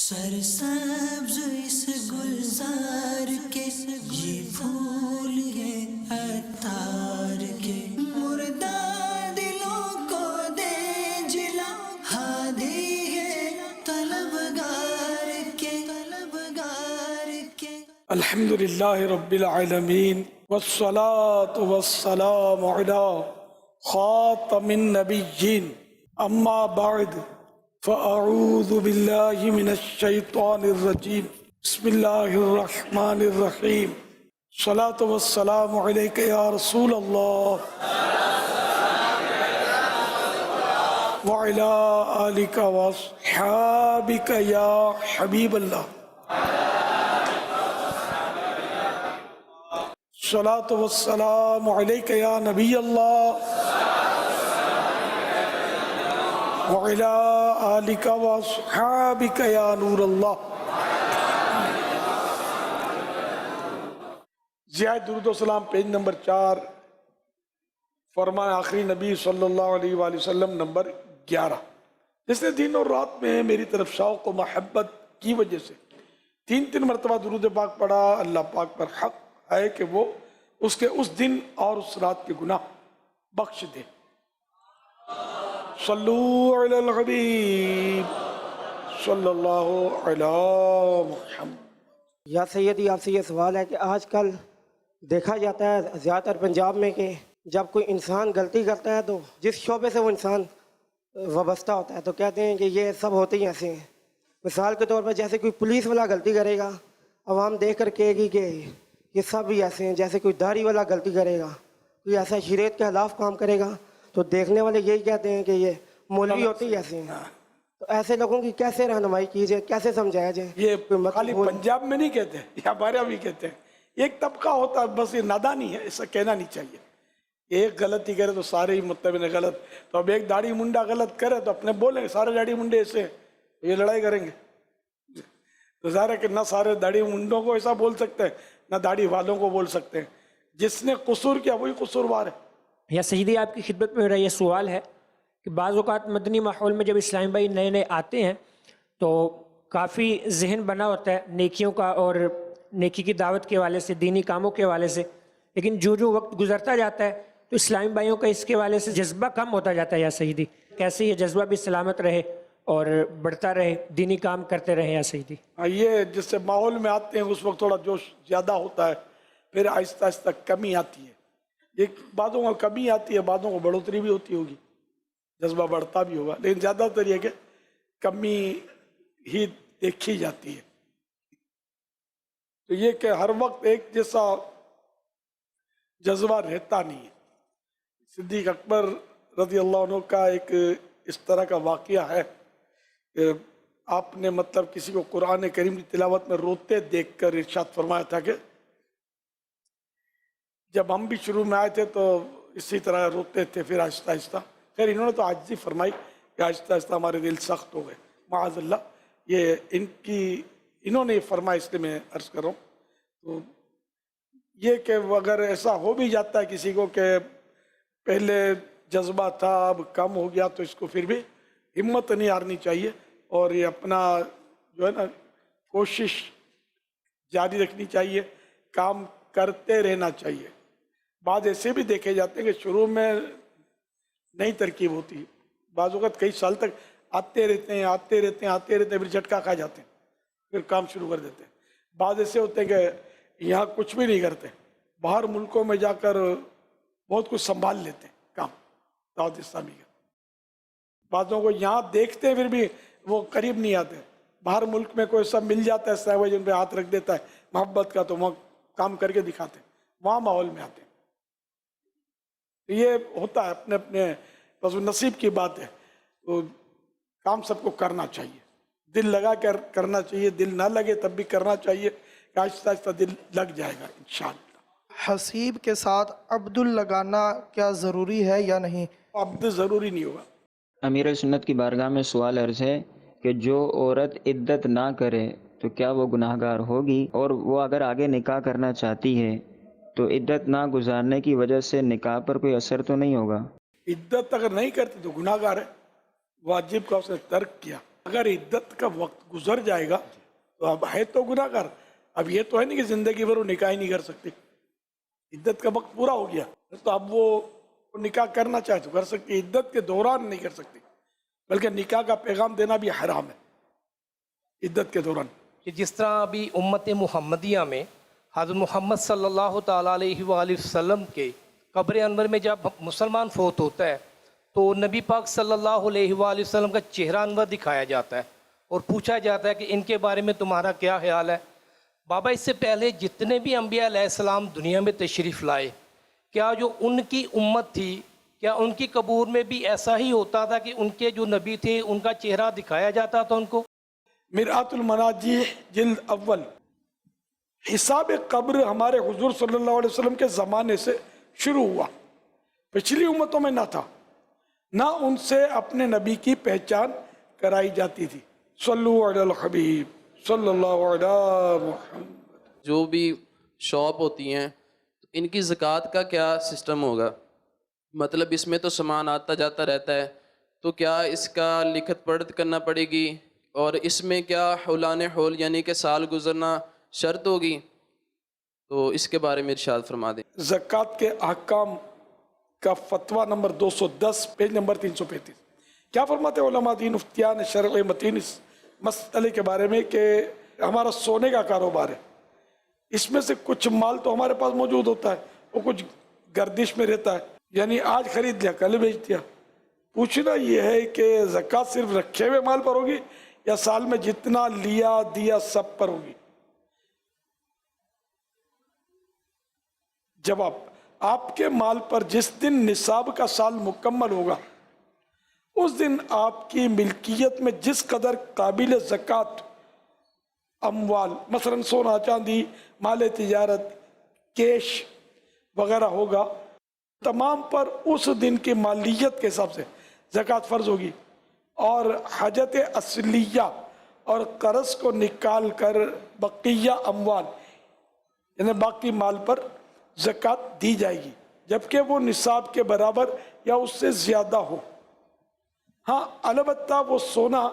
سرسبز اس گلزار کے یہ پھول یہ عطار کے، مردہ دلوں کو دے جلا ہادی ہے طلبگار کے، طلبگار کے۔ الحمد للہ رب العالمین والصلاة والسلام علی خاتم النبیین، اما بعد فاعوذ باللہ من الشیطان الرجیم، بسم اللہ الرحمن الرحیم، الصلاة والسلام علیک یا رسول اللہ وعلی آلک واصحابک یا حبیب اللہ، الصلاة والسلام علیک یا نبی اللہ وعلی آلک واصحابک یا نور اللہ۔ ضیاء درود و سلام پیج نمبر 4، فرمان آخری نبی صلی اللہ علیہ وآلہ وسلم نمبر 11۔ جس نے دن اور رات میں میری طرف شوق و محبت کی وجہ سے 3 مرتبہ درود پاک پڑھا، اللہ پاک پر حق ہے کہ وہ اس کے اس دن اور اس رات کے گناہ بخش دے۔ صلو علی الحبیب صلی اللہ علی محمد۔ یا سیدی، آپ سے یہ سوال ہے کہ آج کل دیکھا جاتا ہے زیادہ تر پنجاب میں کہ جب کوئی انسان غلطی کرتا ہے تو جس شعبے سے وہ انسان وابستہ ہوتا ہے تو کہتے ہیں کہ یہ سب ہوتے ہی ایسے ہیں۔ مثال کے طور پر جیسے کوئی پولیس والا غلطی کرے گا، عوام دیکھ کر کہے گی کہ یہ سب بھی ایسے ہیں۔ جیسے کوئی داڑھی والا غلطی کرے گا، کوئی ایسا شریعت کے خلاف کام کرے گا تو دیکھنے والے یہی کہتے ہیں کہ یہ مولوی ہوتے ہی ایسے ہیں۔ تو ایسے لوگوں کی کیسے رہنمائی کی جائے، کیسے سمجھایا جائے؟ یہ خالی پنجاب میں نہیں کہتے، یہ ہمارے بھی کہتے ہیں۔ ایک طبقہ ہوتا ہے، بس یہ نادانی ہے، ایسا کہنا نہیں چاہیے۔ ایک غلطی کرے تو سارے ہی مطلب نے غلط، تو اب ایک داڑھی منڈا غلط کرے تو اپنے بولیں سارے داڑھی منڈے ایسے ہیں، یہ لڑائی کریں گے۔ تو ظاہر ہے کہ نہ سارے داڑھی منڈوں کو ایسا بول سکتے ہیں، نہ داڑھی والوں کو بول سکتے ہیں۔ جس نے قصور کیا وہی قصوروار ہے۔ یا سیدی، آپ کی خدمت میں میرا یہ سوال ہے کہ بعض اوقات مدنی ماحول میں جب اسلام بھائی نئے نئے آتے ہیں تو کافی ذہن بنا ہوتا ہے نیکیوں کا اور نیکی کی دعوت کے حوالے سے، دینی کاموں کے حوالے سے، لیکن جو وقت گزرتا جاتا ہے تو اسلامی بھائیوں کا اس کے حوالے سے جذبہ کم ہوتا جاتا ہے۔ یا سیدی، کیسے یہ جذبہ بھی سلامت رہے اور بڑھتا رہے، دینی کام کرتے رہے؟ یا سیدی، یہ جس سے ماحول میں آتے ہیں اس وقت تھوڑا جوش زیادہ ہوتا ہے، پھر آہستہ آہستہ کمی آتی ہے۔ ایک بعضوں کو کمی آتی ہے، بعضوں کو بڑھوتری بھی ہوتی ہوگی، جذبہ بڑھتا بھی ہوگا، لیکن زیادہ تر یہ کہ کمی ہی دیکھی جاتی ہے۔ تو یہ کہ ہر وقت ایک جیسا جذبہ رہتا نہیں ہے۔ صدیق اکبر رضی اللہ عنہ کا ایک اس طرح کا واقعہ ہے کہ آپ نے مطلب کسی کو قرآن کریم کی تلاوت میں روتے دیکھ کر ارشاد فرمایا تھا کہ جب ہم بھی شروع میں آئے تھے تو اسی طرح روتے تھے، پھر آہستہ آہستہ، خیر انہوں نے تو عاجزی فرمائی کہ آہستہ آہستہ ہمارے دل سخت ہو گئے، معاذ اللہ۔ یہ انہوں نے فرمایا، اس لیے میں عرض کر رہا ہوں۔ تو یہ کہ اگر ایسا ہو بھی جاتا ہے کسی کو کہ پہلے جذبہ تھا اب کم ہو گیا، تو اس کو پھر بھی ہمت نہیں ہارنی چاہیے اور یہ اپنا جو ہے نا کوشش جاری رکھنی چاہیے، کام کرتے رہنا چاہیے۔ بعض ایسے بھی دیکھے جاتے ہیں کہ شروع میں نئی ترکیب ہوتی ہے، بعض اوقات کئی سال تک آتے رہتے ہیں، پھر جھٹکا کھا جاتے ہیں، پھر کام شروع کر دیتے ہیں۔ بعض ایسے ہوتے ہیں کہ یہاں کچھ بھی نہیں کرتے، باہر ملکوں میں جا کر بہت کچھ سنبھال لیتے ہیں کام دعوت اسلامی کا۔ بعضوں کو یہاں دیکھتے ہیں پھر بھی وہ قریب نہیں آتے، باہر ملک میں کوئی سب مل جاتا ہے صاحب جن پہ ہاتھ رکھ دیتا ہے محبت کا، تو وہاں کام کر کے دکھاتے ہیں، وہاں ماحول میں آتے ہیں۔ یہ ہوتا ہے اپنے اپنے، بس نصیب کی بات ہے۔ تو کام سب کو کرنا چاہیے، دل لگا کر کرنا چاہیے، دل نہ لگے تب بھی کرنا چاہیے، کہ آہستہ آہستہ دل لگ جائے گا انشاءاللہ۔ حسیب کے ساتھ عبد لگانا کیا ضروری ہے یا نہیں؟ عبد ضروری نہیں ہوگا۔ امیر سنت کی بارگاہ میں سوال عرض ہے کہ جو عورت عدت نہ کرے تو کیا وہ گناہ گار ہوگی؟ اور وہ اگر آگے نکاح کرنا چاہتی ہے تو عدت نہ گزارنے کی وجہ سے نکاح پر کوئی اثر تو نہیں ہوگا؟ عدت اگر نہیں کرتی تو گناہ گار ہے، واجب کا اس نے ترک کیا، اگر عدت کا وقت گزر جائے گا تو اب ہے تو گناہ کر. اب یہ تو ہے نہیں کہ زندگی بھر وہ نکاح ہی نہیں کر سکتی. عدت کا وقت پورا ہو گیا تو اب وہ نکاح کرنا چاہے تو کر سکتی, عدت کے دوران نہیں کر سکتی, بلکہ نکاح کا پیغام دینا بھی حرام ہے عدت کے دوران. کہ جس طرح ابھی امت محمدیہ میں حضرت محمد صلی اللہ تعالیٰ علیہ وآلہ وسلم کے قبر انور میں جب مسلمان فوت ہوتا ہے تو نبی پاک صلی اللہ علیہ وآلہ وسلم کا چہرہ انور دکھایا جاتا ہے اور پوچھا جاتا ہے کہ ان کے بارے میں تمہارا کیا خیال ہے. بابا اس سے پہلے جتنے بھی انبیاء علیہ السلام دنیا میں تشریف لائے, کیا جو ان کی امت تھی کیا ان کی قبور میں بھی ایسا ہی ہوتا تھا کہ ان کے جو نبی تھے ان کا چہرہ دکھایا جاتا تھا ان کو؟ مرآت المناجی جلد اول. حساب قبر ہمارے حضور صلی اللہ علیہ وسلم کے زمانے سے شروع ہوا, پچھلی امتوں میں نہ تھا, نہ ان سے اپنے نبی کی پہچان کرائی جاتی تھی. صلو علی الحبیب صلی اللہ علیہ محمد. جو بھی شاپ ہوتی ہیں ان کی زکوٰۃ کا کیا سسٹم ہوگا؟ مطلب اس میں تو سامان آتا جاتا رہتا ہے, تو کیا اس کا لکھت پڑھت کرنا پڑے گی, اور اس میں کیا حولان حول یعنی کہ سال گزرنا شرط ہوگی؟ تو اس کے بارے میں ارشاد فرما دیں. زکوٰۃ کے احکام کا فتویٰ نمبر 210 پیج نمبر 335. کیا فرماتے علماء دین مفتیان شرع متین اس مسئلے کے بارے میں کہ ہمارا سونے کا کاروبار ہے, اس میں سے کچھ مال تو ہمارے پاس موجود ہوتا ہے, وہ کچھ گردش میں رہتا ہے, یعنی آج خرید لیا کل بیچ دیا. پوچھنا یہ ہے کہ زکوٰۃ صرف رکھے ہوئے مال پر ہوگی یا سال میں جتنا لیا دیا سب پر ہوگی؟ جواب, آپ کے مال پر جس دن نصاب کا سال مکمل ہوگا اس دن آپ کی ملکیت میں جس قدر قابل زکوٰۃ اموال مثلا سونا چاندی مال تجارت کیش وغیرہ ہوگا تمام پر اس دن کی مالیت کے حساب سے زکوٰۃ فرض ہوگی, اور حاجت اصلیہ اور قرض کو نکال کر بقیہ اموال یعنی باقی مال پر زکوٰۃ دی جائے گی, جبکہ وہ نصاب کے برابر یا اس سے زیادہ ہو. ہاں البتہ وہ سونا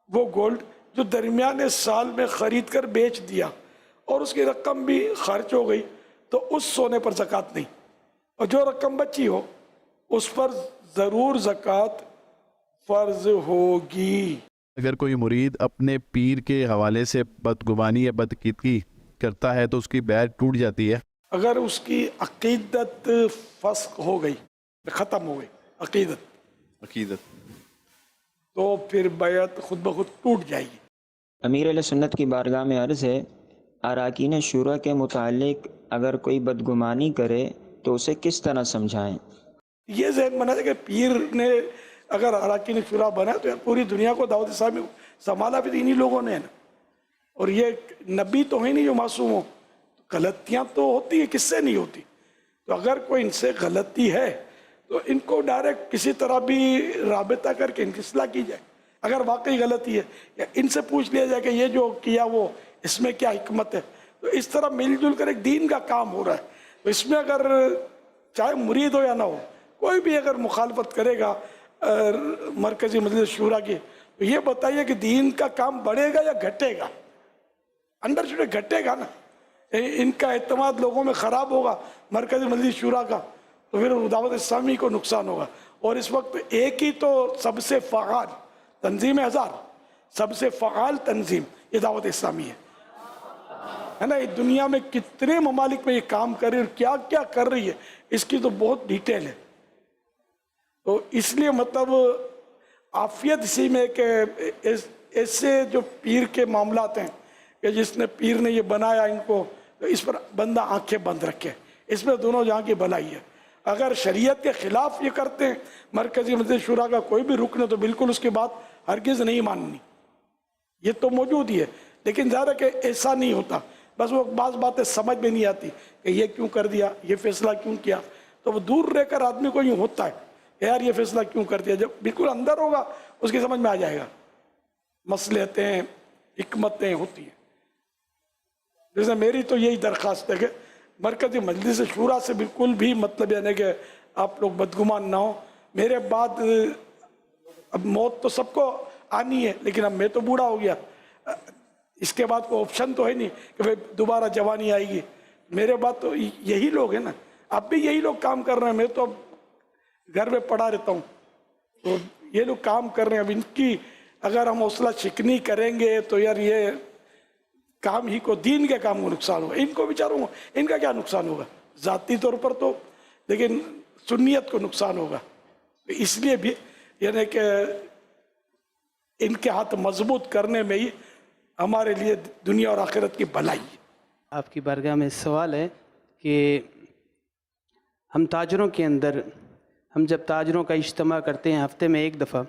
وہ گولڈ جو درمیانے سال میں خرید کر بیچ دیا اور اس کی رقم بھی خرچ ہو گئی تو اس سونے پر زکوٰۃ نہیں, اور جو رقم بچی ہو اس پر ضرور زکوٰۃ فرض ہوگی. اگر کوئی مرید اپنے پیر کے حوالے سے بدگمانی یا بدعقیدگی کرتا ہے تو اس کی بیعت ٹوٹ جاتی ہے؟ اگر اس کی عقیدت فسخ ہو گئی, ختم ہو گئی عقیدت, تو پھر بیعت خود بخود ٹوٹ جائے گی. امیر علیہ سنت کی بارگاہ میں عرض ہے, اراکین شورا کے متعلق اگر کوئی بدگمانی کرے تو اسے کس طرح سمجھائیں؟ یہ ذہن بنا ہے کہ پیر نے اگر اراکین شورا بنا تو پوری دنیا کو دعوت اسلامی سنبھالا بھی انہی لوگوں نے نا, اور یہ نبی تو ہے نہیں جو معصوم ہو, غلطیاں تو ہوتی ہیں, کس سے نہیں ہوتی. تو اگر کوئی ان سے غلطی ہے تو ان کو ڈائریکٹ کسی طرح بھی رابطہ کر کے ان کی اصلاح کی جائے. اگر واقعی غلطی ہے یا ان سے پوچھ لیا جائے کہ یہ جو کیا وہ اس میں کیا حکمت ہے, تو اس طرح مل جل کر ایک دین کا کام ہو رہا ہے. تو اس میں اگر چاہے مرید ہو یا نہ ہو کوئی بھی اگر مخالفت کرے گا مرکزی مجلس شورا کی, تو یہ بتائیے کہ دین کا کام بڑھے گا یا گھٹے گا؟ انڈر شورا گھٹے گا نا. ان کا اعتماد لوگوں میں خراب ہوگا مرکزی مجلس شورا کا, تو پھر دعوت اسلامی کو نقصان ہوگا. اور اس وقت ایک ہی تو سب سے فعال تنظیم ہزار, سب سے فعال تنظیم یہ دعوت اسلامی ہے نا. دنیا میں کتنے ممالک میں یہ کام کر رہی ہے اور کیا کیا کر رہی ہے اس کی تو بہت ڈیٹیل ہے. تو اس لیے مطلب عافیت اسی میں کہ ایسے جو پیر کے معاملات ہیں کہ جس نے پیر نے یہ بنایا ان کو, تو اس پر بندہ آنکھیں بند رکھے, اس میں دونوں جہاں کی بھلائی ہے. اگر شریعت کے خلاف یہ کرتے ہیں مرکزی مجلس شورا کا کوئی بھی رکن, تو بالکل اس کی بات ہرگز نہیں ماننی. یہ تو موجود ہی ہے, لیکن ظاہر ہے کہ ایسا نہیں ہوتا. بس وہ بعض باتیں سمجھ میں نہیں آتی کہ یہ کیوں کر دیا, یہ فیصلہ کیوں کیا, تو وہ دور رہ کر آدمی کو یوں ہوتا ہے یار یہ فیصلہ کیوں کر دیا. جب بالکل اندر ہوگا اس کی سمجھ میں آ جائے گا. مصلحتیں حکمتیں ہوتی ہیں. جیسے میری تو یہی درخواست ہے کہ مرکزی مجلس شورا سے بالکل بھی مطلب یعنی کہ آپ لوگ بدگمان نہ ہو. میرے بعد اب موت تو سب کو आनी है, लेकिन अब मैं तो बूढ़ा हो गया, इसके बाद कोई ऑप्शन तो है नहीं कि भाई दोबारा जवानी आएगी। मेरे बाद तो यही लोग हैं ना, अब भी यही लोग काम कर रहे हैं, मैं तो अब घर में पड़ा रहता हूँ, तो ये लोग काम कर रहे हैं। अब इनकी अगर हम हौसला शिकनी करेंगे तो यार ये काम ही को, दीन के काम को नुकसान होगा, इनको बेचारों को इनका क्या नुकसान होगा ज़ाती तौर पर तो, लेकिन सुन्नियत को नुकसान होगा। तो इसलिए भी यानी कि इनके हाथ मजबूत करने में ही हमारे लिए दुनिया और आखिरत की भलाई है। आपकी बारगाह में सवाल है कि हम ताजरों के अंदर, हम जब ताजरों का इज्तिमा करते हैं हफ्ते में एक दफ़ा,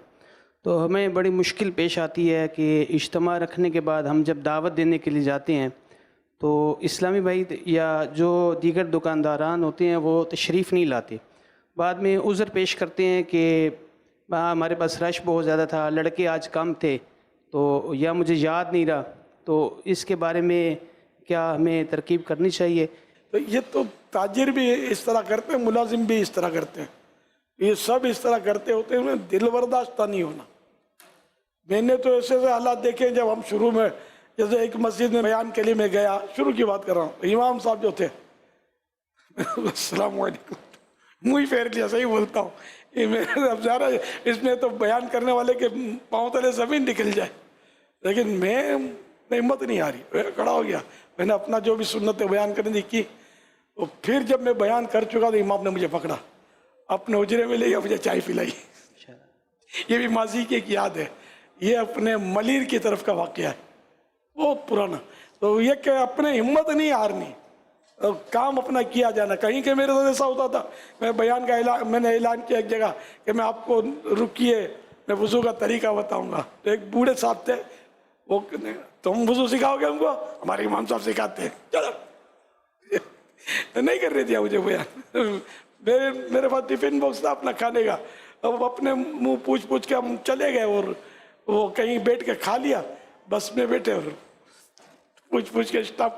तो हमें बड़ी मुश्किल पेश आती है कि इज्तिमा रखने के बाद हम जब दावत देने के लिए जाते हैं तो इस्लामी भाई या जो दीगर दुकानदारान होते हैं वो तशरीफ़ नहीं लाते, बाद में उज़र पेश करते हैं कि हमारे पास रश बहुत ज़्यादा था, लड़के आज कम थे, तो या मुझे याद नहीं रहा। तो इसके बारे में क्या हमें तरकीब करनी चाहिए? तो ये तो ताजिर भी इस तरह करते हैं, मुलाजिम भी इस तरह करते हैं, ये सब इस तरह करते होते हैं, उन्हें दिल बर्दाश्त नहीं होना। मैंने तो ऐसे हालात देखे, जब हम शुरू में जैसे एक मस्जिद में बयान के लिए मैं गया, शुरू की बात कर रहा हूँ, इमाम साहब जो थे अस्सलाम वालेकुम, मुँह ही फेर लिया, सही बोलता हूँ, ये मेरे अब जा रहा है, इसमें तो बयान करने वाले के पाँव तले ज़मीन निकल जाए, लेकिन मैं हिम्मत नहीं आ रही, मैं खड़ा हो गया, मैंने अपना जो भी सुन्नत बयान करने की। तो फिर जब मैं बयान कर चुका तो इमाम ने मुझे पकड़ा, अपने उजरे में ले गया, मुझे चाय पिलाई। ये भी माजी की एक याद है, ये अपने मलिर की तरफ का वाक़या है, बहुत पुराना। तो ये कि अपने हिम्मत नहीं हारनी, तो काम अपना किया जाना। कहीं के मेरे साथ ऐसा होता था, मैं बयान का मैंने ऐलान किया एक जगह कि मैं आपको रुकिए, मैं वज़ू का तरीका बताऊंगा। तो एक बूढ़े साहब थे, वो तुम वज़ू सिखाओगे हमको? हमारे इमाम साहब सिखाते हैं, चलो नहीं कर रही थी मुझे बयान। मेरे पास टिफिन बॉक्स था अपना खाने का, अब अपने मुंह पूछ के हम चले गए, और वो कहीं बैठ के खा लिया, बस में बैठे और पूछ के स्टाफ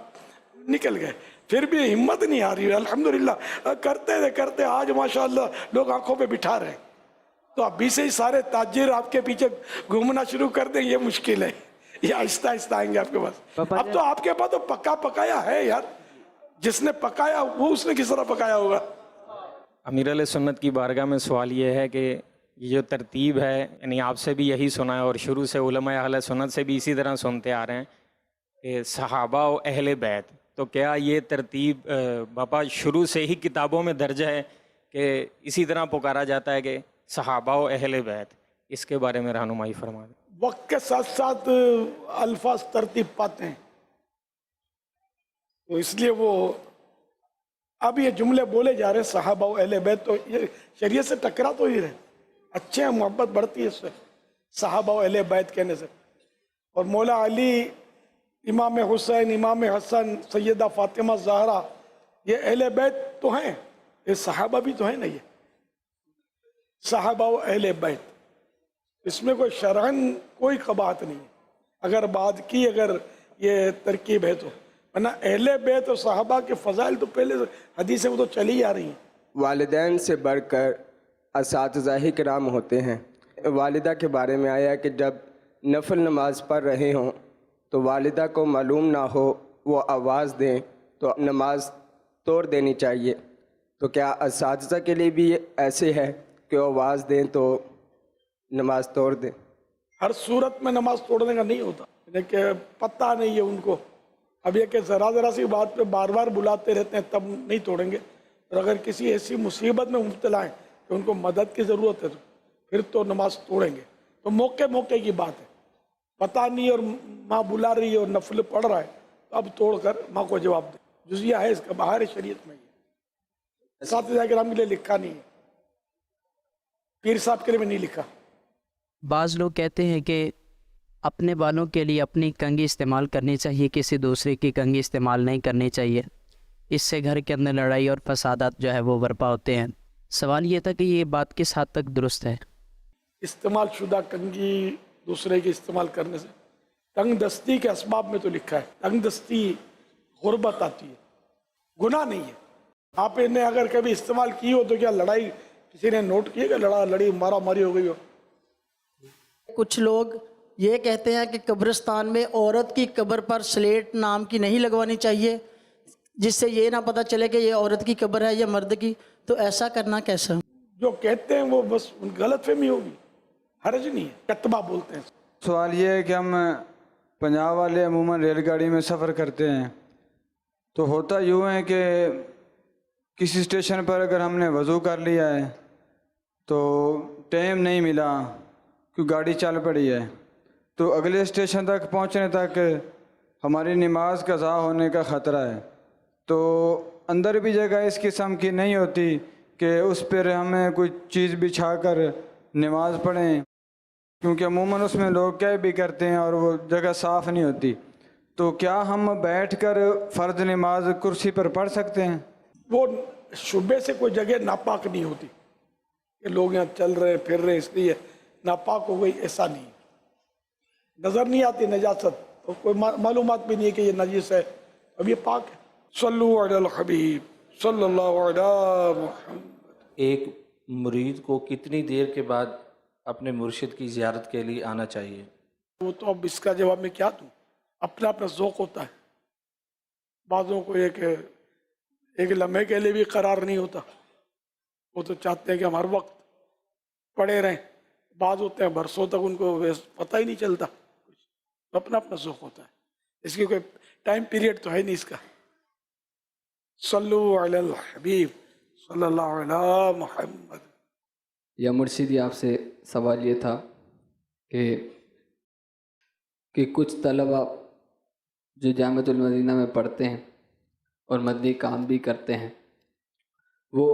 निकल गए। फिर भी हिम्मत नहीं आ रही है, अल्हम्दुलिल्लाह करते आज माशाअल्लाह लोग आंखों पे बिठा रहे हैं। तो अभी से ही सारे ताजिर आपके पीछे घूमना शुरू कर दें, ये मुश्किल है, ये आहिस्ता आहिस्ता आएंगे आपके पास। अब तो आपके पास तो पकाया है यार, जिसने पकाया वो उसने किस तरह पकाया होगा। अमीर अहले सुन्नत की बारगाह में सवाल ये है कि ये जो तरतीब है, यानी आपसे भी यही सुना है और शुरू से उलमा अहले सुन्नत से भी इसी तरह सुनते आ रहे हैं कि सहाबा और अहले बैत, तो क्या ये तरतीब बापा शुरू से ही किताबों में दर्ज है कि इसी तरह पुकारा जाता है कि सहाबा और अहले बैत? इसके बारे में रहनुमाई फरमा दें। वक्त के साथ साथ अल्फाज तरतीब पाते हैं, तो इसलिए वो अब ये जुमले बोले जा रहे हैं सहाबा और अहले बैत, तो ये शरीयत से टकरा तो ही रहे, अच्छे हैं, मोहब्बत बढ़ती है इससे सहाबा और अहले बैत कहने से। और मौला अली, इमाम हुसैन, इमाम हसन, सैयदा फातिमा ज़हरा, ये अहले बैत तो हैं, ये सहाबा भी तो हैं ना, ये सहाबा और अहले बैत, इसमें कोई शरअन कोई कबाहत नहीं है। अगर बात की, अगर ये तरकीब है तो, वरना अहले बैत और सहाबा के फ़ज़ाइल तो पहले हदीसें वो तो चली आ रही हैं। वालिदैन से बढ़कर असातिज़ा किराम होते हैं। वालिदा के बारे में आया कि जब नफल नमाज पढ़ रहे हों तो वालिदा को मालूम ना हो, वो आवाज़ दें तो नमाज तोड़ देनी चाहिए। तो क्या असातिज़ा के लिए भी ऐसे है कि वो आवाज़ दें तो नमाज तोड़ दें? हर सूरत में नमाज तोड़ने का नहीं होता, लेकिन पता नहीं है उनको। अब ये कि ज़रा सी बात पे बार बार बुलाते रहते हैं तब नहीं तोड़ेंगे, और अगर किसी ऐसी मुसीबत में मुब्तला हैं कि उनको मदद की ज़रूरत है तो फिर तो नमाज तोड़ेंगे। तो मौके की बात है, पता नहीं और माँ बुला रही है और नफल पढ़ रहा है, तो अब तोड़ कर माँ को जवाब दे, जुज़िया है इसका, बाहर शरीयत में ही। साथ किराम के लिए लिखा नहीं है, पीर साहब के लिए भी नहीं लिखा। बाज़ लोग कहते हैं कि अपने बालों के लिए अपनी कंघी इस्तेमाल करनी चाहिए, किसी दूसरे की कंघी इस्तेमाल नहीं करनी चाहिए, इससे घर के अंदर लड़ाई और फसादात जो है वो बर्पा होते हैं। सवाल ये था कि ये बात किस हद तक दुरुस्त है? इस्तेमाल शुदा कंघी दूसरे की इस्तेमाल करने से तंग दस्ती के असबाब में तो लिखा है, तंग दस्ती गुर्बत आती है, गुनाह नहीं है। आप इन्हें अगर कभी इस्तेमाल की हो तो क्या लड़ाई किसी ने नोट किया कि लड़ी मारा मारी हो गई हो? कुछ लोग یہ کہتے ہیں کہ قبرستان میں عورت کی قبر پر سلیٹ نام کی نہیں لگوانی چاہیے، جس سے یہ نہ پتہ چلے کہ یہ عورت کی قبر ہے یا مرد کی، تو ایسا کرنا کیسا؟ جو کہتے ہیں وہ بس غلط فہمی ہوگی، حرج نہیں ہے، کتبہ بولتے ہیں۔ سوال یہ ہے کہ ہم پنجاب والے عموماً ریل گاڑی میں سفر کرتے ہیں، تو ہوتا یوں ہے کہ کسی اسٹیشن پر اگر ہم نے وضو کر لیا ہے تو ٹائم نہیں ملا کہ گاڑی چل پڑی ہے، تو اگلے اسٹیشن تک پہنچنے تک ہماری نماز قضا ہونے کا خطرہ ہے، تو اندر بھی جگہ اس قسم کی نہیں ہوتی کہ اس پر ہمیں کوئی چیز بچھا کر نماز پڑھیں، کیونکہ عموماً اس میں لوگ کیا بھی کرتے ہیں اور وہ جگہ صاف نہیں ہوتی، تو کیا ہم بیٹھ کر فرض نماز کرسی پر پڑھ سکتے ہیں؟ وہ شبے سے کوئی جگہ ناپاک نہیں ہوتی کہ لوگ یہاں چل رہے پھر رہے اس لیے ناپاک ہو گئی، ایسا نہیں، نظر نہیں آتی نجاست، تو کوئی معلومات بھی نہیں ہے کہ یہ نجس ہے، اب یہ پاک ہے۔ صلو علی الحبیب صلی اللہ علیہ محمد۔ ایک مرید کو کتنی دیر کے بعد اپنے مرشد کی زیارت کے لیے آنا چاہیے؟ وہ تو اب اس کا جواب میں کیا دوں، اپنا اپنا ذوق ہوتا ہے، بعضوں کو ایک لمحے کے لیے بھی قرار نہیں ہوتا، وہ تو چاہتے ہیں کہ ہم ہر وقت پڑے رہیں، بعض ہوتے ہیں برسوں تک ان کو پتہ ہی نہیں چلتا، اپنا اپنا ذوق ہوتا ہے، اس کی کوئی ٹائم پیریڈ تو ہے نہیں اس کا۔ صلو علی الحبیب صلی اللہ علیہ محمد۔ یا مرشدی آپ سے سوال یہ تھا کہ کچھ طلبہ جو جامعۃ المدینہ میں پڑھتے ہیں اور مدنی کام بھی کرتے ہیں، وہ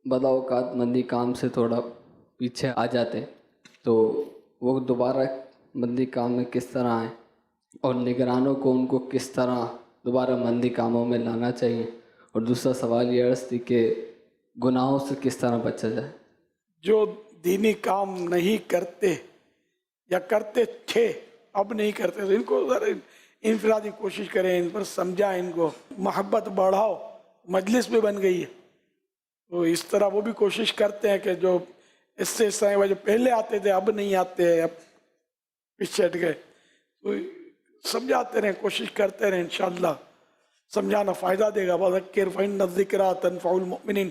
بعض اوقات مدنی کام سے تھوڑا پیچھے آ جاتے ہیں، تو وہ دوبارہ مدنی کام میں کس طرح آئیں، اور نگرانوں کو ان کو کس طرح دوبارہ مدنی کاموں میں لانا چاہیے؟ اور دوسرا سوال یہ عرض تھی کہ گناہوں سے کس طرح بچا جائے؟ جو دینی کام نہیں کرتے یا کرتے تھے اب نہیں کرتے، تو ان کو ذرا انفرادی کوشش کریں، ان پر سمجھائیں، ان کو محبت بڑھاؤ، مجلس بھی بن گئی ہے، تو اس طرح وہ بھی کوشش کرتے ہیں کہ جو اس سے جو پہلے آتے تھے اب نہیں آتے، اب پیچھے ہٹ گئے، تو سمجھاتے رہیں، کوشش کرتے رہیں، انشاءاللہ سمجھانا فائدہ دے گا۔ وَذَكِّرْ فَإِنَّ الذِّكْرَىٰ تَنفَعُ الْمُؤْمِنِينَ،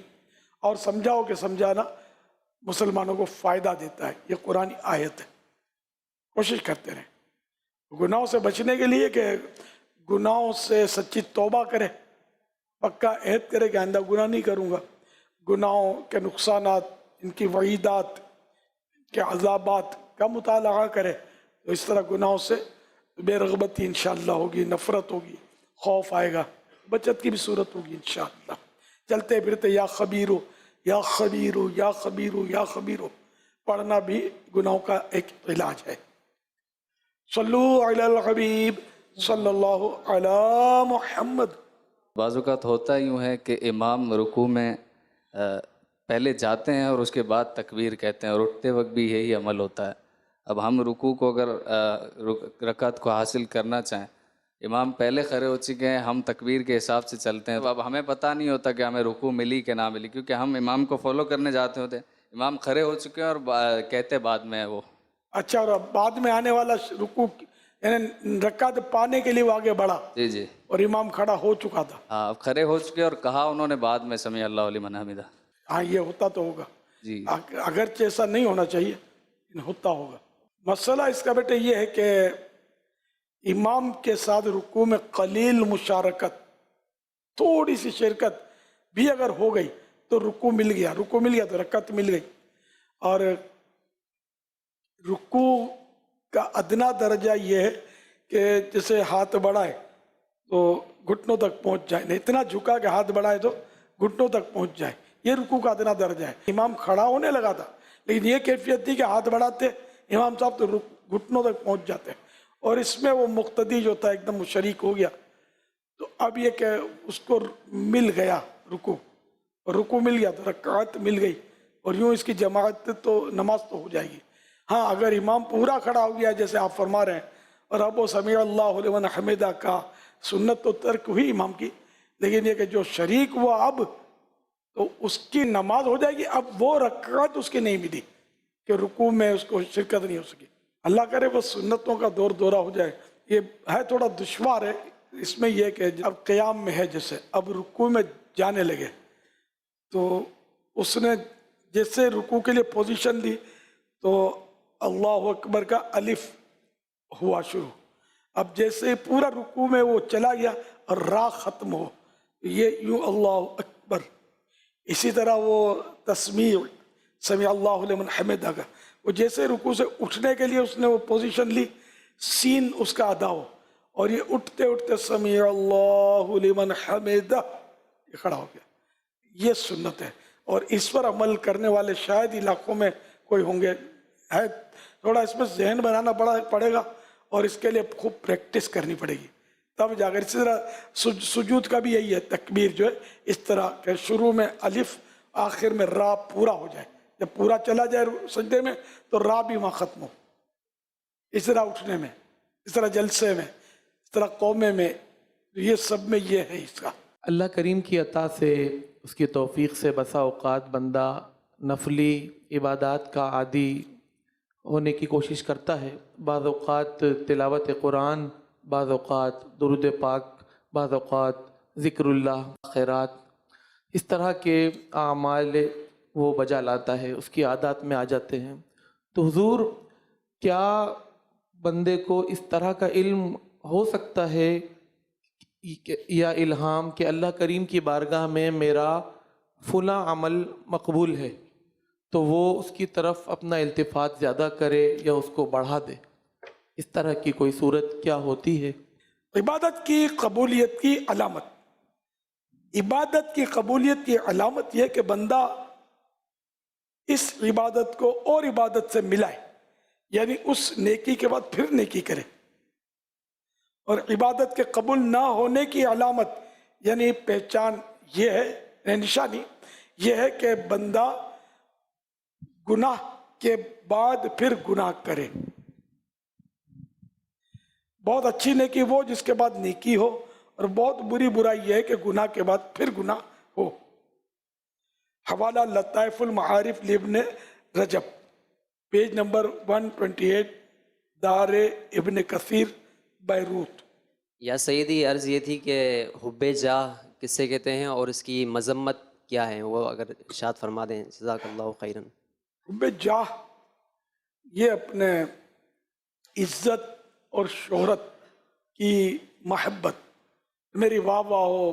اور سمجھاؤ کہ سمجھانا مسلمانوں کو فائدہ دیتا ہے، یہ قرآنی آیت ہے، کوشش کرتے رہیں۔ گناہوں سے بچنے کے لیے کہ گناہوں سے سچی توبہ کرے، پکا عہد کرے کہ آئندہ گناہ نہیں کروں گا، گناہوں کے نقصانات، ان کی وعیدات، ان کے عذابات کا مطالعہ کرے، تو اس طرح گناہوں سے بے رغبتی انشاءاللہ ہوگی، نفرت ہوگی، خوف آئے گا، بچت کی بھی صورت ہوگی انشاءاللہ۔ چلتے پھرتے یا خبیرو یا خبیرو یا خبیرو یا خبیرو پڑھنا بھی گناہوں کا ایک علاج ہے۔ صلو علی الحبیب صلی اللہ علی محمد۔ بعض اوقات ہوتا یوں ہے کہ امام رکوع میں پہلے جاتے ہیں اور اس کے بعد تکبیر کہتے ہیں، اور اٹھتے وقت بھی یہی عمل ہوتا ہے۔ اب ہم رکوع کو اگر رکعت کو حاصل کرنا چاہیں، امام پہلے کھڑے ہو چکے ہیں، ہم تکبیر کے حساب سے چلتے ہیں، اب ہمیں پتہ نہیں ہوتا کہ ہمیں رکوع ملی کہ نہ ملی، کیونکہ ہم امام کو فالو کرنے جاتے ہوتے ہیں، امام کھڑے ہو چکے ہیں اور کہتے بعد میں وہ۔ اچھا، اور بعد میں آنے والا رکوع یعنی رکعت پانے کے لیے وہ آگے بڑھا، جی جی، اور امام کھڑا ہو چکا تھا، ہاں اب کھڑے ہو چکے اور کہا انہوں نے بعد میں سمیع اللہ لمن حمدہ۔ ہاں یہ ہوتا تو ہوگا جی، اگرچہ ایسا نہیں ہونا چاہیے، ہوتا ہوگا۔ مسئلہ اس کا بیٹے یہ ہے کہ امام کے ساتھ رکوع میں قلیل مشارکت، تھوڑی سی شرکت بھی اگر ہو گئی تو رکوع مل گیا، رکوع مل گیا تو رکعت مل گئی۔ اور رکوع کا ادنا درجہ یہ ہے کہ جیسے ہاتھ بڑھائے تو گھٹنوں تک پہنچ جائے، نہیں اتنا جھکا کہ ہاتھ بڑھائے تو گھٹنوں تک پہنچ جائے، یہ رکوع کا ادنا درجہ ہے۔ امام کھڑا ہونے لگا تھا لیکن یہ کیفیت تھی کہ ہاتھ بڑھاتے امام صاحب تو گھٹنوں تک پہنچ جاتے، اور اس میں وہ مقتدی جو تھا ایک دم شریک ہو گیا، تو اب یہ کہ اس کو مل گیا رکوع، اور رکوع مل گیا تو رکعت مل گئی، اور یوں اس کی جماعت تو نماز تو ہو جائے گی۔ ہاں اگر امام پورا کھڑا ہو گیا جیسے آپ فرما رہے ہیں، اور اب وہ سمیع اللہ لمن حمدہ کا سنت تو ترک ہوئی امام کی، لیکن یہ کہ جو شریک ہوا اب تو اس کی نماز ہو جائے گی، اب وہ رکعت اس کی نہیں ملی کہ رکوع میں اس کو شرکت نہیں ہو سکی۔ اللہ करे वो सुन्नतों का दौर दौरा हो जाए। ये है थोड़ा दुश्वार है, इसमें यह कि अब क़याम में है, जैसे अब रुकू में जाने लगे तो उसने जैसे रुकू के लिए पोजीशन ली तो अल्लाह अकबर का अलिफ हुआ शुरू। अब जैसे पूरा रुकू में वो चला गया और रा ख़त्म हो, ये यूँ अल्लाह अकबर। इसी तरह वो तस्मीह समी अल्लाहु लिमन हमिदा का वो जैसे रुकू से उठने के लिए उसने वो पोजीशन ली, सीन उसका अदा हो और ये उठते उठते समी अल्लाहु लिमन हमिदा ये खड़ा हो गया। ये सुन्नत है और इस पर अमल करने वाले शायद इलाकों में कोई होंगे। है थोड़ा इसमें जहन बनाना पड़ेगा और इसके लिए खूब प्रैक्टिस करनी पड़ेगी, तब जाकर। इसी तरह सुजूद का भी यही है, तकबीर जो है इस तरह के शुरू में अलिफ आखिर में रा पूरा हो जाए, जब पूरा चला जाए सजदे में तो रा भी वहाँ ख़त्म हो। इस तरह उठने में, इस तरह जलसे में, इस तरह कौमे में, ये सब में ये है इसका। अल्लाह करीम की अता से, उसकी तौफीक से बसा औक़ात बंदा नफली इबादत का आदी होने की कोशिश करता है। बाज़ औक़ात तिलावत कुरान, बाज़ औक़ात दुरूद पाक, बाज़ औक़ात ज़िक्रुल्लाह, खैरात, इस तरह के आमाल वो बजा लाता है, उसकी आदत में आ जाते हैं। तो हुज़ूर, क्या बंदे को इस तरह का इल्म हो सकता है या इल्हाम कि अल्लाह करीम की बारगाह में मेरा फ़ुला अमल मकबूल है, तो वो उसकी तरफ अपना इल्तिफ़ात ज़्यादा करे या उसको बढ़ा दे? इस तरह की कोई सूरत क्या होती है? इबादत की कबूलियत की अलामत, इबादत की कबूलियत की अलामत यह कि बंदा इस इबादत को और इबादत से मिलाए, यानी उस नेकी के बाद फिर नेकी करे। और इबादत के कबूल ना होने की अलामत यानी पहचान ये है, निशानी ये है कि बंदा गुनाह के बाद फिर गुनाह करे। बहुत अच्छी नेकी वो जिसके बाद नेकी हो, और बहुत बुरी बुराई यह है कि गुनाह के बाद फिर गुनाह हो। हवाला लताइफुल मारिफ लिब्न रजब, पेज नंबर 128, दारे इब्न कसीर, बैरूत। या सैयदी, अर्ज़ ये थी कि हुब्बे जाह किससे कहते हैं और इसकी मज़म्मत क्या है, वो अगर इरशाद फरमा दें जज़ाकल्लाहु खैरन। हुब्बे जाह ये अपने इज़्ज़त और शोहरत की महब्बत, मेरी वाह वाह हो,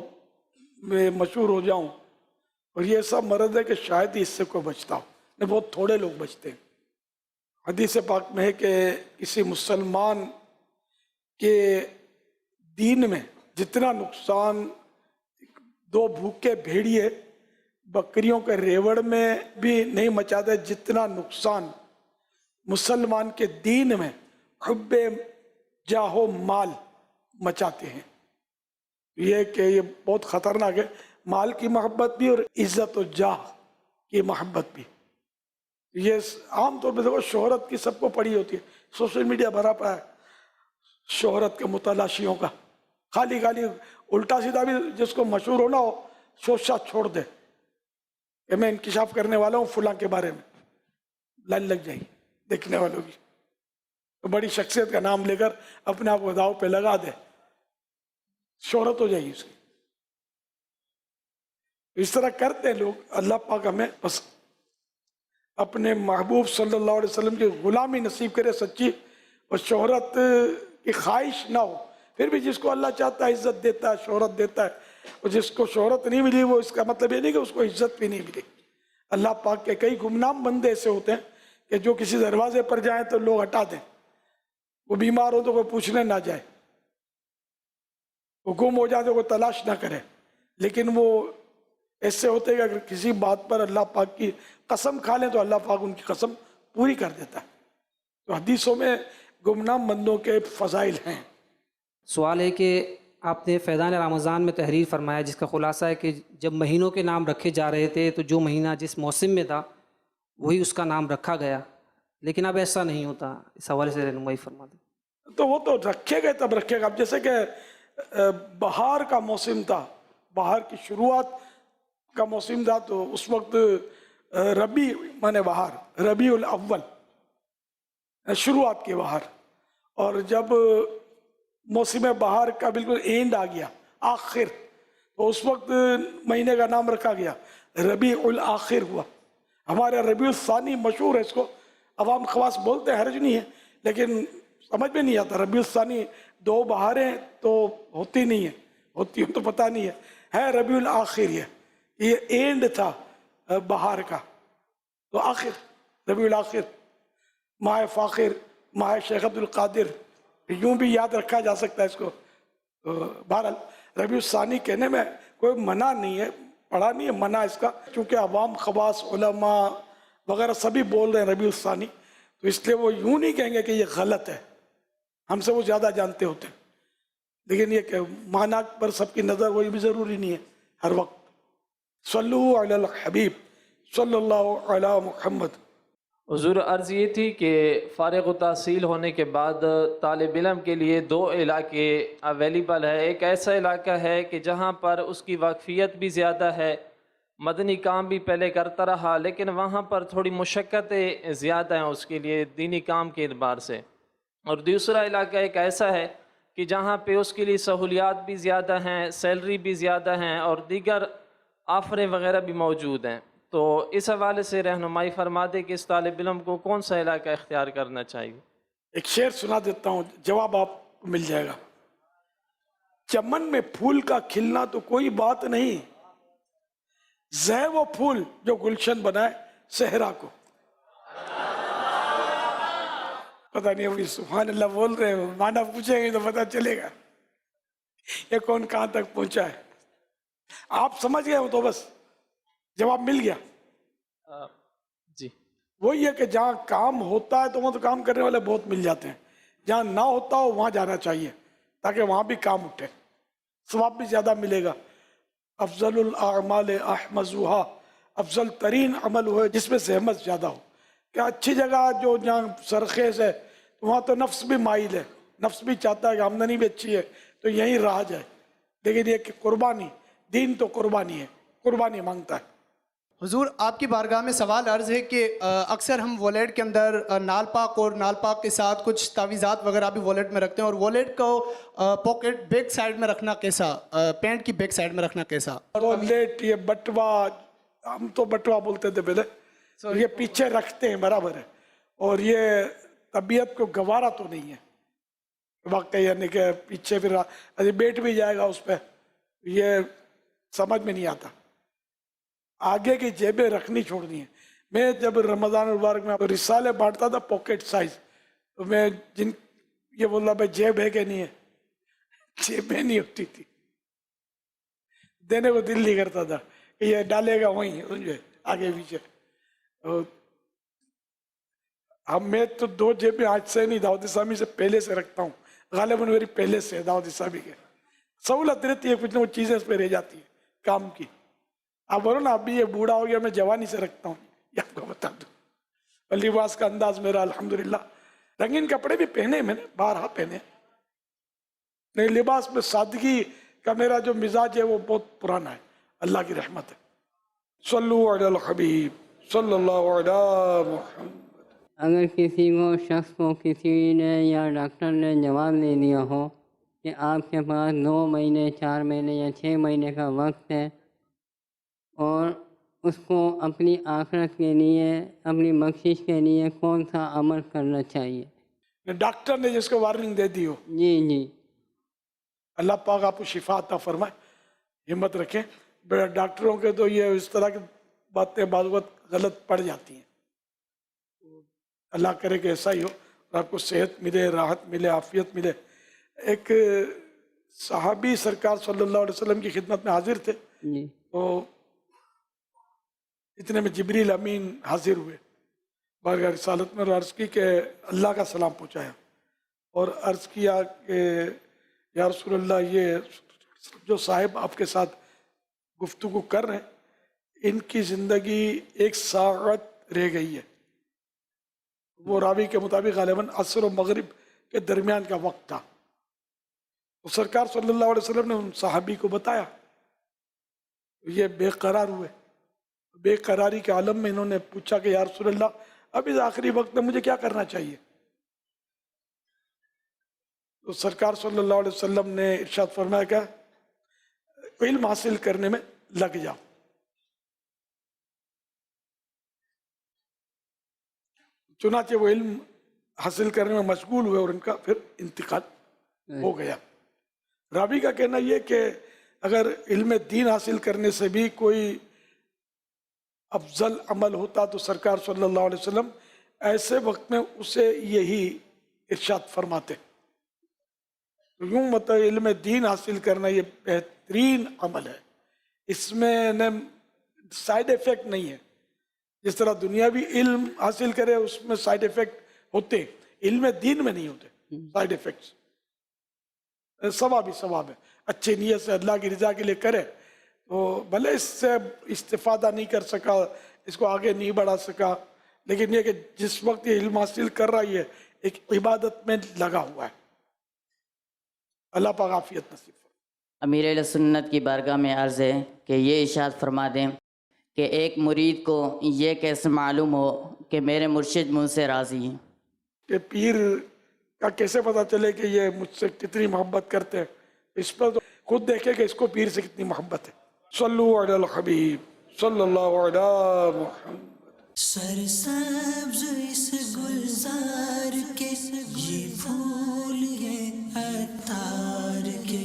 मैं मशहूर हो जाऊं, और ये सब मर्ज़ है कि शायद ही इससे कोई बचता हो, नहीं बहुत थोड़े लोग बचते हैं। हदीस पाक में है कि किसी मुसलमान के दीन में जितना नुकसान दो भूखे भेड़िए बकरियों के रेवड़ में भी नहीं मचाते, जितना नुकसान मुसलमान के दीन में हुब्बे जाहो माल मचाते हैं। ये कि ये बहुत ख़तरनाक है, माल की मोहब्बत भी और इज़्ज़त और जाह की मोहब्बत भी। ये आम तौर पर देखो शोहरत की सबको पड़ी होती है, सोशल मीडिया भरा पड़ा है शोहरत के मुतलाशियों का। खाली खाली उल्टा सीधा भी जिसको मशहूर होना हो सोचा छोड़ दे कि मैं इंकिशाफ करने वाला हूँ फुला के बारे में, लाइन लग जाएगी देखने वालों की। तो बड़ी शख्सियत का नाम लेकर अपने आप को दाव पे लगा दे, शोहरत हो जाएगी उसकी। इस तरह करते हैं लोग। अल्लाह पाक हमें बस अपने महबूब सल्लल्लाहु अलैहि वसल्लम की गुलामी नसीब करे सच्ची, और शोहरत की ख्वाहिश ना हो। फिर भी जिसको अल्लाह चाहता है इज्जत देता है, शोहरत देता है, और जिसको शोहरत नहीं मिली वो इसका मतलब ये नहीं कि उसको इज्जत भी नहीं मिली। अल्लाह पाक के कई गुमनाम बंदे ऐसे होते हैं कि जो किसी दरवाजे पर जाए तो लोग हटा दें, वो बीमार हो तो कोई पूछने ना जाए, वो गुम हो जाए तो कोई तलाश ना करे। लेकिन वो ऐसे होते हैं कि अगर किसी बात पर अल्लाह पाक की कसम खा लें तो अल्लाह पाक उनकी कसम पूरी कर देता है। तो हदीसों में गुमनाम बंदों के फ़ज़ाइल हैं। सवाल है कि आपने फैज़ान रमज़ान में तहरीर फरमाया जिसका ख़ुलासा है कि जब महीनों के नाम रखे जा रहे थे तो जो महीना जिस मौसम में था वही उसका नाम रखा गया, लेकिन अब ऐसा नहीं होता। इस हवाले से रहनुमाई फरमा दें। तो वो तो रखे गए तब रखेगा। अब जैसे कि बहार का मौसम था, बहार की शुरुआत का मौसम था, तो उस वक्त रबी माने बहार, रबीउल अव्वल शुरुआत के बाहर, और जब मौसम बहार का बिल्कुल एंड आ गया, आखिर, तो उस वक्त महीने का नाम रखा गया रबी उल आखिर हुआ। हमारे रबी सानी मशहूर है, इसको अवाम खवास बोलते हैं, हर्ज नहीं है, लेकिन समझ में नहीं आता। रबी सानी 2 बहारें तो होती नहीं है, होती हो तो पता नहीं है रबी उल आखिर, ये एंड था बहार का, तो आखिर रबी उल आखिर, माह फ़ाखिर, माह शेख अब्दुल कादिर, यूं भी याद रखा जा सकता है इसको। बहरहाल रबी सानी कहने में कोई मना नहीं है, पढ़ा नहीं है मना इसका, क्योंकि अवाम खवास उलमा वगैरह सभी बोल रहे हैं रबी सानी, तो इसलिए वो यूं नहीं कहेंगे कि ये गलत है, हमसे वो ज़्यादा जानते होते हैं। लेकिन ये कि माना पर सबकी नज़र वही भी ज़रूरी नहीं है हर वक्त। सल्लु अलल हबीब सल्लल्लाहु अला मुहम्मद। हुजूर, अर्ज़ ये थी कि फ़ारिग़ तहसील होने के बाद तालिब इल्म के लिए 2 इलाके अवेलेबल है। एक ऐसा इलाका है कि जहाँ पर उसकी वाक़फ़ियत भी ज़्यादा है, मदनी काम भी पहले करता रहा, लेकिन वहाँ पर थोड़ी मुशक्क़तें ज़्यादा हैं उसके लिए दीनी काम के एतबार से। और दूसरा इलाका एक ऐसा है कि जहाँ पे उसके लिए सहूलियात भी ज़्यादा हैं, सैलरी भी ज़्यादा हैं और दीगर आफरें वग़ैरह भी मौजूद हैं। तो इस हवाले से रहनुमाई फरमा दे कि इस तालिब इल्म को कौन सा इलाका इख्तियार करना चाहिए। एक शेर सुना देता हूँ, जवाब आपको मिल जाएगा। चमन में फूल का खिलना तो कोई बात नहीं, ज़ह वो फूल जो गुलशन बनाए सहरा को। पता नहीं अभी सुभान अल्लाह बोल रहे हो, माना पूछेंगे तो पता चलेगा ये कौन कहाँ तक पहुंचा है। आप समझ गए हो तो बस जवाब मिल गया। जी, वही है कि जहाँ काम होता है तो वहाँ तो काम करने वाले बहुत मिल जाते हैं, जहाँ ना होता हो वहाँ जाना चाहिए ताकि वहाँ भी काम उठे, सवाब भी ज़्यादा मिलेगा। अफजलुल आमाल अहमजुहा, अफजल तरीन अमल हुए जिसमें सहमत ज़्यादा हो। क्या अच्छी जगह जो जहाँ सरखेज़ है तो वहाँ तो नफ्स भी माइल है, नफ्स भी चाहता है कि आमदनी भी अच्छी है तो यहीं रहा जाए। लेकिन ये कि कुर्बानी, दीन तो कुर्बानी है, कुर्बानी मांगता है। हुजूर, आपकी बारगाह में सवाल अर्ज़ है कि अक्सर हम वॉलेट के अंदर नाल पाक और नाल पाक के साथ कुछ तावीज़ात वगैरह भी वॉलेट में रखते हैं, और वॉलेट को पॉकेट बैक साइड में रखना कैसा, पैंट की बैक साइड में रखना कैसा? वॉलेट, ये बटवा, हम तो बटवा बोलते थे पहले, ये पीछे रखते हैं बराबर है, और ये तबीयत को गवारा तो नहीं है वाकई, यानी कि पीछे फिर अरे बैठ भी जाएगा उस पर, ये समझ में नहीं आता। आगे की जेबें रखनी छोड़नी है। मैं जब रमज़ान मुबारक में रिसाले बांटता था पॉकेट साइज, तो मैं जिन ये बोल रहा भाई जेब है कि नहीं है, जेबें नहीं होती थी, देने को दिल नहीं करता था कि ये डालेगा वहीं समझे आगे पीछे। अब मैं तो 2 जेबें आज से नहीं, दाऊद इस्लामी से पहले से रखता हूँ, गालिबन मेरी पहले से दाऊद इस्लामी के सहूलत रहती है, कुछ ना कुछ चीज़ें इस पर रह जाती है काम की। आप बोलो ना अभी ये बूढ़ा हो गया, मैं जवानी से रखता हूँ, ये आपको बता दूँ। और लिबास का अंदाज मेरा अल्हम्दुलिल्लाह, रंगीन कपड़े भी पहने मैंने, 12 पहने, नहीं लिबास में सादगी का मेरा जो मिजाज है वो बहुत पुराना है, अल्लाह की रहमत है। सल्लु अलल हबीब सल्लल्लाहु अलैहि वसल्लम। अगर किसी को शख्स को किसी ने या डॉक्टर ने जवाब दे दिया हो कि आपके पास 2 महीने 4 महीने या 6 महीने का वक्त है और उसको अपनी आखिरत के लिए, अपनी बख्शिश के लिए कौन सा अमल करना चाहिए? डॉक्टर ने जिसको वार्निंग दे दी हो, जी जी, अल्लाह पाक आपको शिफा अता फरमाए, हिम्मत रखें। बड़ा डॉक्टरों के तो ये इस तरह की बातें बाद वक्त गलत पड़ जाती हैं। अल्लाह करे कि ऐसा ही हो और आपको सेहत मिले, राहत मिले, आफियत मिले। एक सहाबी सरकार सल्लल्लाहु अलैहि वसल्लम की खिदमत में हाजिर थे, तो इतने में जिब्रील अमीन हाजिर हुए बारगाह रिसालत में, और अर्ज़ की कि अल्लाह का सलाम पहुँचाया और अर्ज़ किया कि या रसूलल्लाह, ये जो साहिब आपके साथ गुफ्तगू कर रहे हैं, इनकी ज़िंदगी 1 साअत रह गई है। वो रावी के मुताबिक गालिबन असर और मगरिब के दरमियान का वक्त था। तो सरकार सल्लल्लाहु अलैहि वसल्लम ने उन साहबी को बताया, ये बेकरार हुए। बेकरारी के आलम में इन्होंने पूछा कि या रसूलल्लाह, अब इस आखिरी वक्त में मुझे क्या करना चाहिए? तो सरकार सल्लल्लाहु अलैहि वसल्लम ने इरशाद फरमाया क्या, इल्म हासिल करने में लग जाओ। चुनाचे वो इल्म हासिल करने में मशगूल हुए और उनका फिर इंतकाल हो गया। रावी का कहना यह कि अगर इल्म दीन हासिल करने से भी कोई अफजल अमल होता तो सरकार सल्लल्लाहु अलैहि वसल्लम ऐसे वक्त में उसे यही इरशाद फरमाते। तो यूं मतलब इल्म दीन हासिल करना ये बेहतरीन अमल है, इसमें न साइड इफेक्ट नहीं है। जिस तरह दुनियावी इल्म हासिल करे उसमें साइड इफेक्ट होते, इल्म दीन में नहीं होते साइड इफेक्ट्स। सवाब ही सवाब है, अच्छी नीयत से अल्लाह की रजा के लिए करे तो भले इससे इस्तिफादा नहीं कर सका, इसको आगे नहीं बढ़ा सका, लेकिन ये कि जिस वक्त ये इल्म हासिल कर रहा है एक इबादत में लगा हुआ है। अल्लाह पाक आफियत नसीब। अमीर सुन्नत की बारगाह में अर्ज़ है कि ये इरशाद फरमा दें कि एक मुरीद को ये कैसे मालूम हो कि मेरे मुर्शिद मुझसे राज़ी हैं। कि पीर का कैसे पता चले कि ये मुझसे कितनी मोहब्बत करते हैं, इस पर तो खुद देखे कि इसको पीर से कितनी मोहब्बत है। सल्लु अलल हबीब सल्लल्लाहु अलैहि मुहम्मद। सरसब्ज इस गुलजार के ये फूल है अतार के,